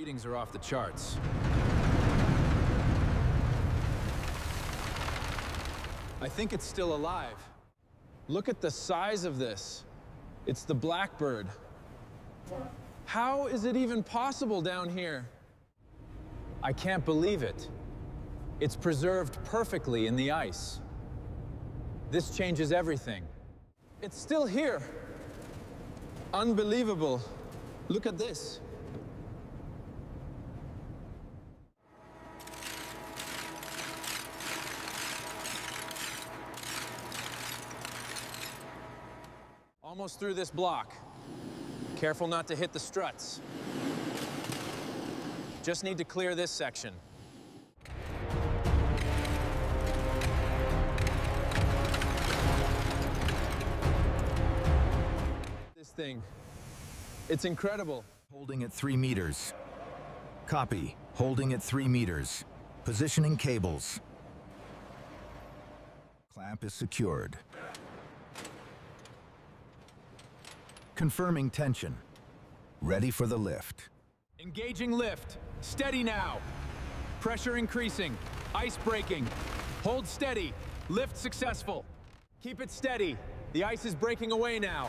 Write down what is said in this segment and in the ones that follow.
readings are off the charts. I think it's still alive. Look at the size of this. It's the Blackbird. How is it even possible down here? I can't believe it. It's preserved perfectly in the ice. This changes everything. It's still here. Unbelievable. Look at this. Almost through this block. Careful not to hit the struts. Just need to clear this section. This thing, it's incredible. Holding at 3 meters. Copy. Holding at 3 meters. Positioning cables. Clamp is secured. Confirming tension. Ready for the lift. Engaging lift. Steady now. Pressure increasing. Ice breaking. Hold steady. Lift successful. Keep it steady. The ice is breaking away now.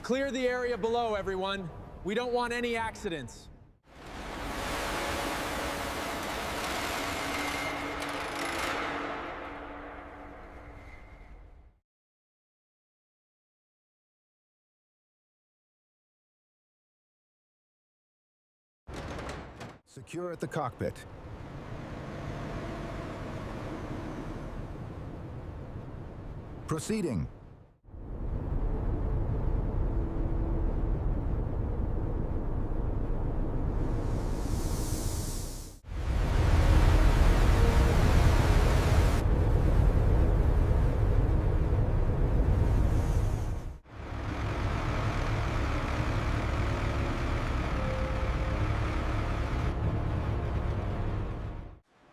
Clear the area below, everyone. We don't want any accidents. Secure at the cockpit. Proceeding.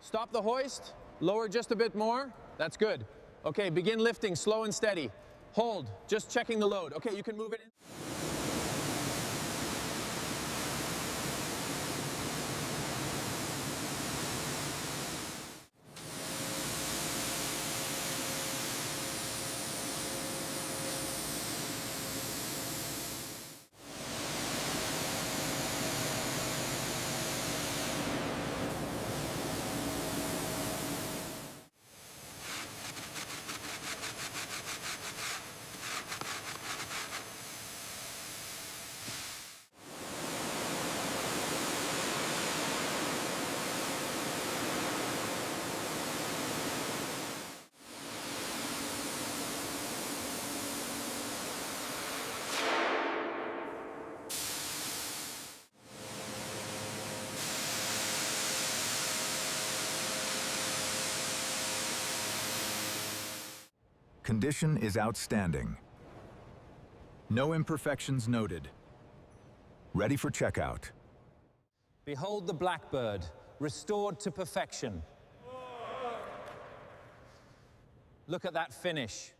Stop the hoist. Lower just a bit more. That's good. Okay, begin lifting slow and steady. Hold, just checking the load. Okay, you can move it in. Condition is outstanding. No imperfections noted. Ready for checkout. Behold the Blackbird, restored to perfection. Look at that finish.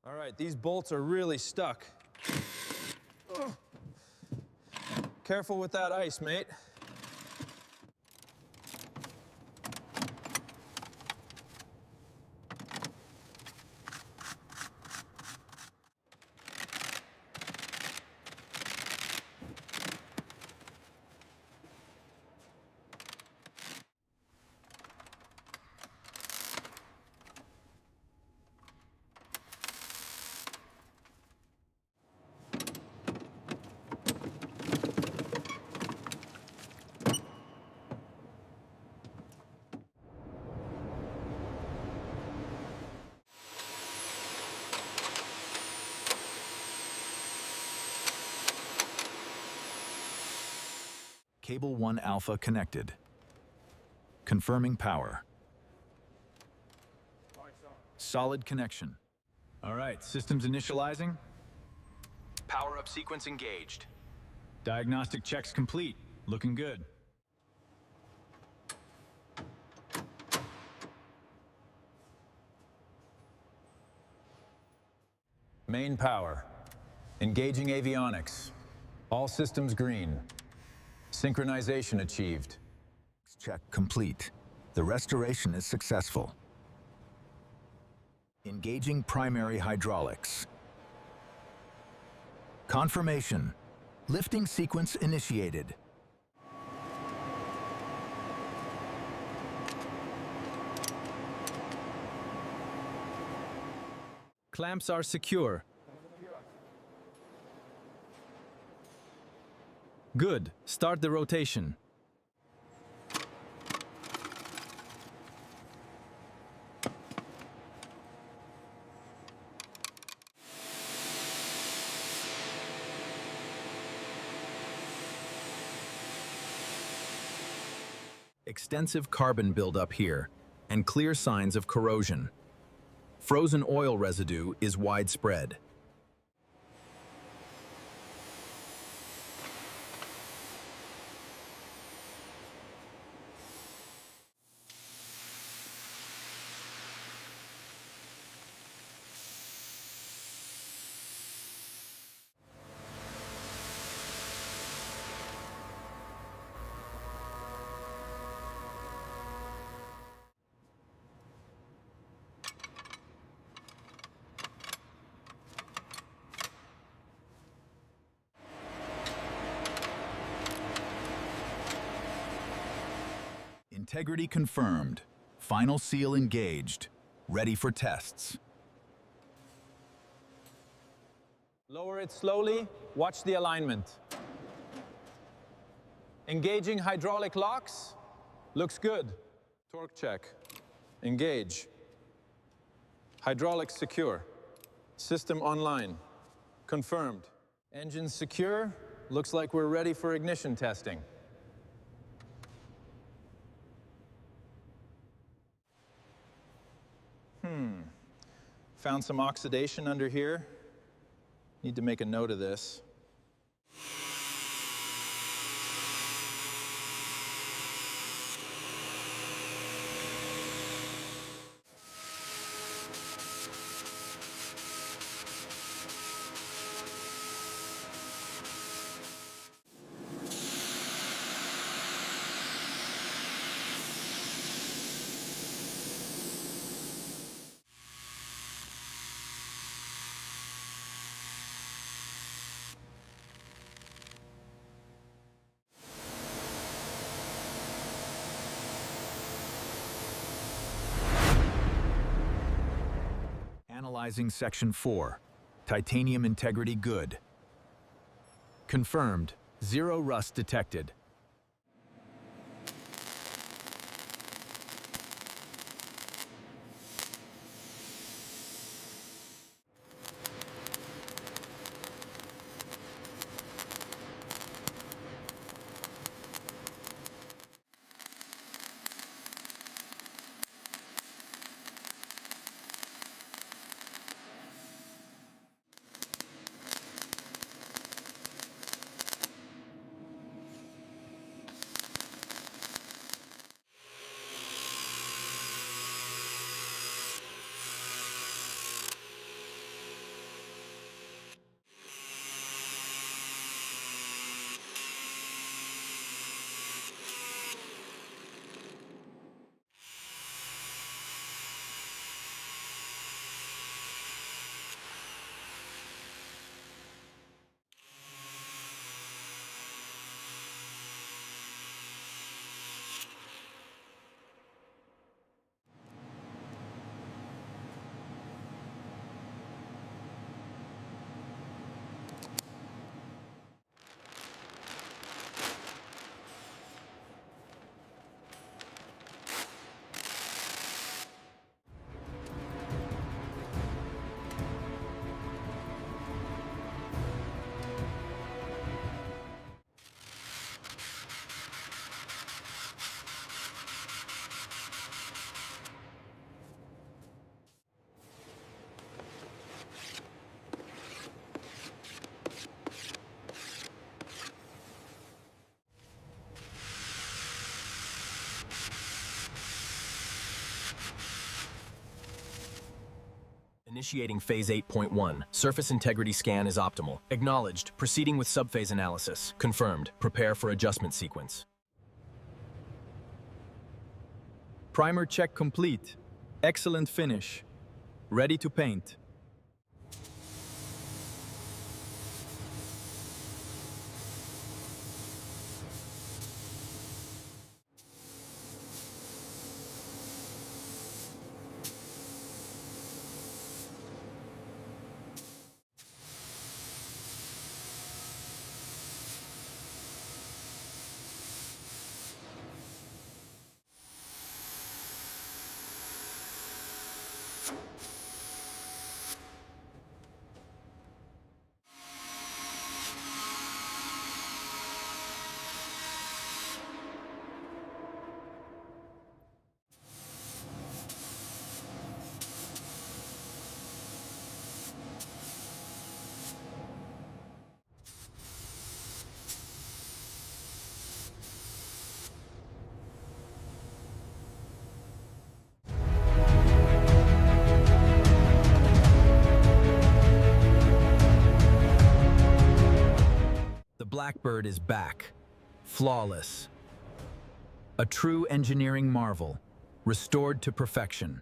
All right, these bolts are really stuck. Careful with that ice, mate. Cable 1 Alpha connected. Confirming power. Solid connection. All right, systems initializing. Power up sequence engaged. Diagnostic checks complete. Looking good. Main power. Engaging avionics. All systems green. Synchronization achieved. Check complete. The restoration is successful. Engaging primary hydraulics. Confirmation. Lifting sequence initiated. Clamps are secure. Good. Start the rotation. Extensive carbon buildup here, and clear signs of corrosion. Frozen oil residue is widespread. Integrity confirmed. Final seal engaged. Ready for tests. Lower it slowly. Watch the alignment. Engaging hydraulic locks. Looks good. Torque check. Engage. Hydraulics secure. System online. Confirmed. Engines secure. Looks like we're ready for ignition testing. Found some oxidation under here. Need to make a note of this. Analyzing Section 4. Titanium integrity good. Confirmed. Zero rust detected. Initiating Phase 8.1. Surface integrity scan is optimal. Acknowledged. Proceeding with subphase analysis. Confirmed. Prepare for adjustment sequence. Primer check complete. Excellent finish. Ready to paint. The Blackbird is back, flawless. A true engineering marvel, restored to perfection.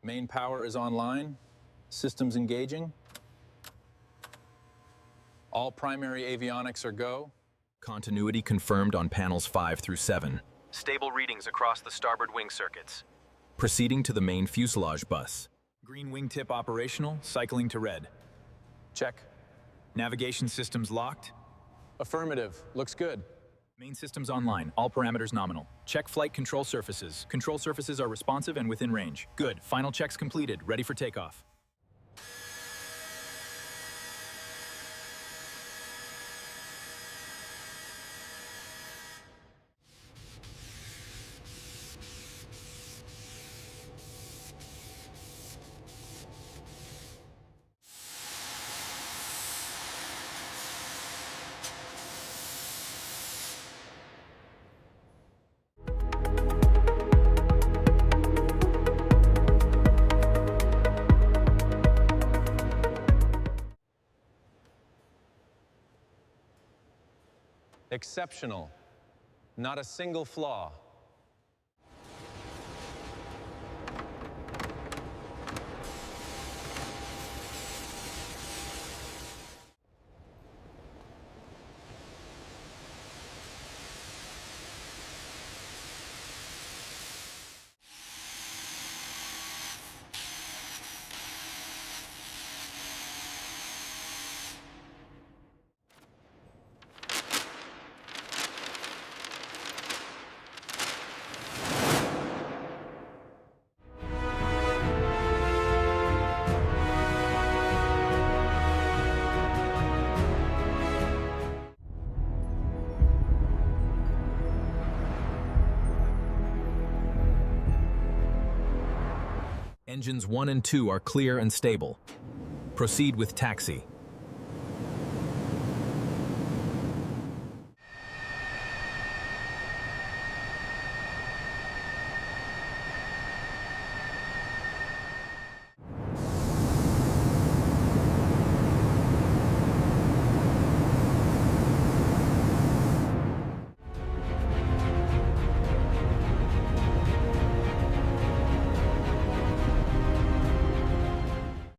Main power is online. Systems engaging. All primary avionics are go. Continuity confirmed on panels 5 through 7. Stable readings across the starboard wing circuits. Proceeding to the main fuselage bus. Green wingtip operational, cycling to red. Check. Navigation systems locked. Affirmative. Looks good. Main systems online, all parameters nominal. Check flight control surfaces. Control surfaces are responsive and within range. Good. Final checks completed. Ready for takeoff. Exceptional. Not a single flaw. Engines 1 and 2 are clear and stable. Proceed with taxi.